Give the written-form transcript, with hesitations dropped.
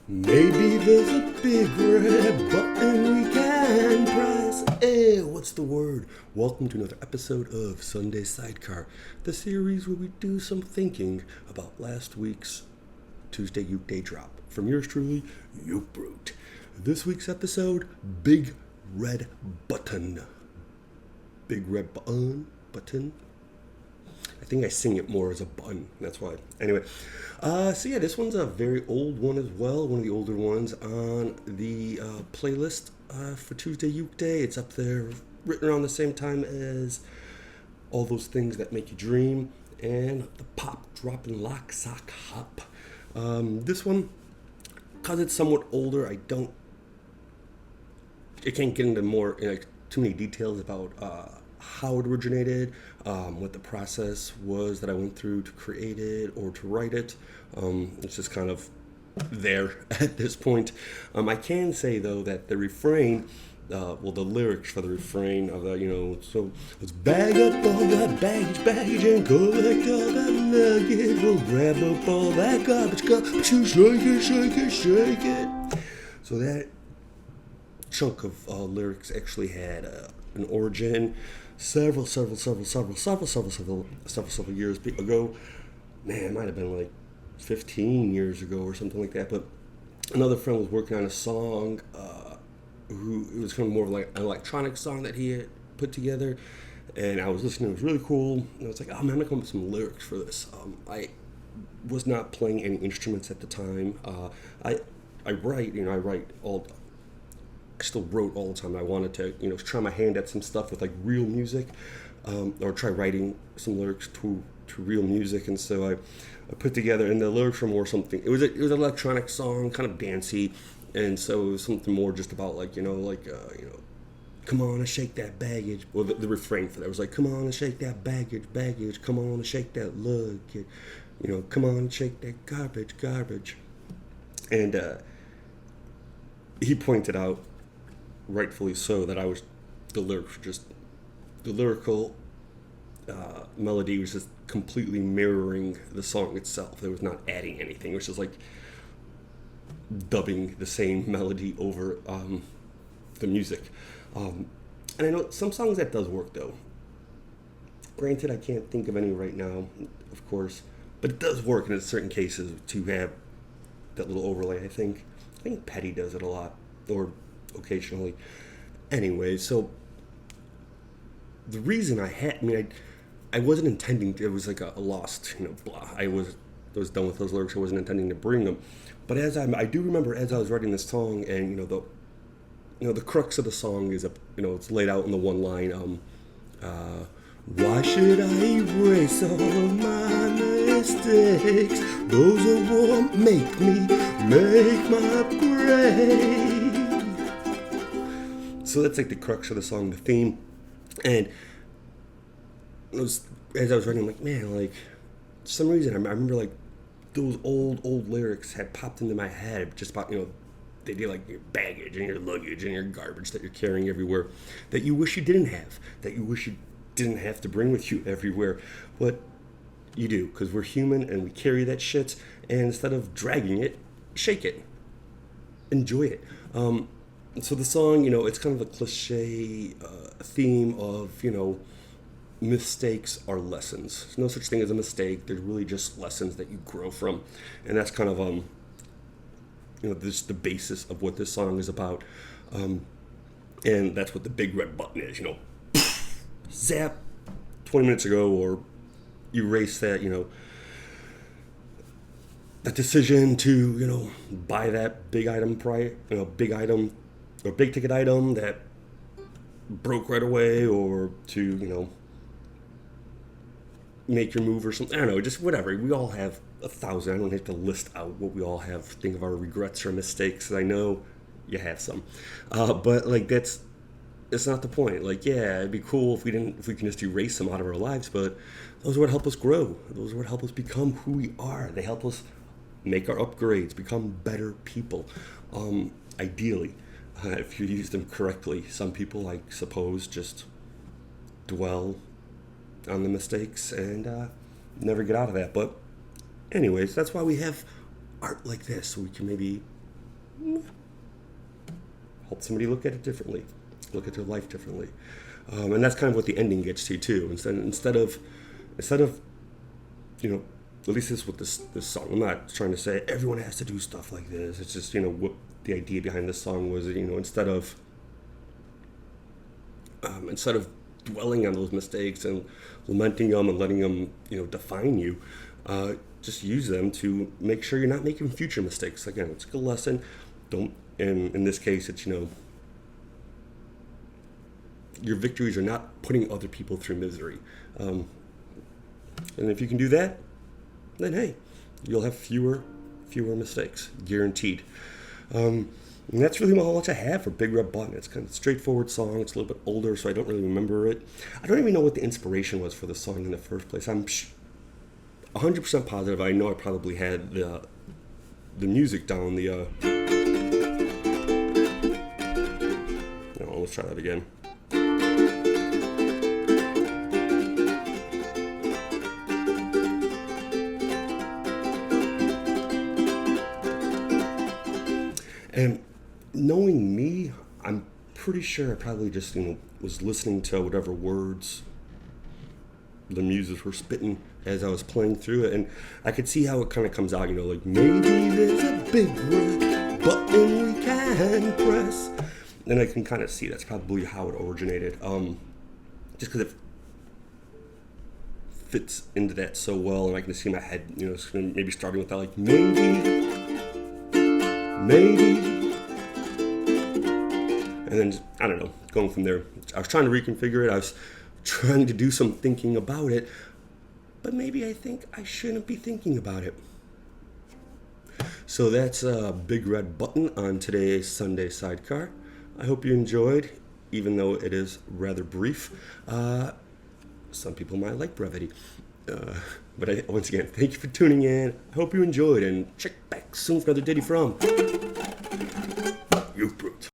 Maybe there's a big red button we can press. Hey, what's the word? Welcome to another episode of Sunday Sidecar, the series where we do some thinking about last week's Tuesday Ukeday drop. From yours truly, Uke Brute. This week's episode, Big Red Button. Big Red Button. I think I sing it more as a button. That's why. Anyway, this one's a very old one as well. One of the older ones on the playlist for Tuesday Ukeday. It's up there, written around the same time as All Those Things That Make You Dream and the Pop Droppin' Lock Sock Hop. This one, because it's somewhat older, I can't get into more too many details about how it originated, what the process was that I went through to create it or to write it. It's just kind of there at this point. I can say though that the refrain, the lyrics for the refrain of the, so let's bag up all that baggage and collect all that luggage. We'll grab up all that garbage, shake it. So that chunk of lyrics actually had an origin several years ago. Man, it might have been like 15 years ago or something like that. But another friend was working on a song it was kind of more of like an electronic song that he had put together, and I was listening. It was really cool, and I was like, oh man, I'm gonna come up with some lyrics for this. I was not playing any instruments at the time. I still wrote all the time. I wanted to, try my hand at some stuff with like real music, or try writing some lyrics to real music. And so I put together, and the lyrics were more something. It was an electronic song, kind of dancey, and so it was something more just about come on and shake that baggage. Well, the refrain for that was like, come on and shake that baggage. Come on and shake that luggage. Come on and shake that garbage. And he pointed out, rightfully so, that the lyrical melody was just completely mirroring the song itself. It was not adding anything. It was just like dubbing the same melody over the music. And I know some songs that does work though. Granted, I can't think of any right now, of course, but it does work in certain cases to have that little overlay. I think Petty does it a lot, or occasionally. Anyway, so the reason I wasn't intending to, it was like a lost, blah. I was done with those lyrics. I wasn't intending to bring them. But I do remember as I was writing this song, and the crux of the song is it's laid out in the one line. Why should I erase all of my mistakes? Those are what make my grave. So that's like the crux of the song, the theme. And as I was writing, I'm like, man, for some reason I remember those old lyrics had popped into my head just about, they do like your baggage and your luggage and your garbage that you're carrying everywhere that you wish you didn't have, that you wish you didn't have to bring with you everywhere. But you do, because we're human and we carry that shit, and instead of dragging it, shake it. Enjoy it. So the song, it's kind of a cliche theme of, mistakes are lessons. There's no such thing as a mistake. There's really just lessons that you grow from. And that's kind of, this the basis of what this song is about. And that's what the big red button is, zap, 20 minutes ago, or erase that, that decision to, buy that big ticket item that broke right away, or to, make your move or something. I don't know, just whatever. We all have 1,000. I don't have to list out what we all have. Think of our regrets or mistakes. I know you have some. But it's not the point. It'd be cool if we can just erase them out of our lives, but those are what help us grow. Those are what help us become who we are. They help us make our upgrades, become better people. Ideally, if you use them correctly. Some people, I suppose, just dwell on the mistakes and never get out of that. But anyways, that's why we have art like this, so we can maybe help somebody look at it differently, look at their life differently. And that's kind of what the ending gets to too. Instead of you know, at least this is what this song. I'm not trying to say everyone has to do stuff like this. It's just, you know, what the idea behind this song was. You know, instead of dwelling on those mistakes and lamenting them and letting them, you know, define you, just use them to make sure you're not making future mistakes. Again, it's a good lesson. Don't. And in this case, it's, you know, your victories are not putting other people through misery. And if you can do that, then hey, you'll have fewer mistakes, guaranteed. And that's really all much I have for Big Red Button. It's kind of a straightforward song. It's a little bit older, so I don't really remember it. I don't even know what the inspiration was for the song in the first place. I'm 100% positive. I know I probably had the music down. Let's try that again. And knowing me, I'm pretty sure I probably just, you know, was listening to whatever words the muses were spitting as I was playing through it, and I could see how it kind of comes out, you know, like, maybe there's a big red button we can press. And I can kind of see that's probably how it originated, just because it fits into that so well, and I can see my head, you know, maybe starting with that, like, maybe, and then just, I don't know, going from there. I was trying to reconfigure it. I was trying to do some thinking about it, but maybe I think I shouldn't be thinking about it. So that's a Big Red Button on today's Sunday Sidecar. I hope you enjoyed, even though it is rather brief. Some people might like brevity. But once again, thank you for tuning in. I hope you enjoyed, and check back soon for another ditty from Uke Brute.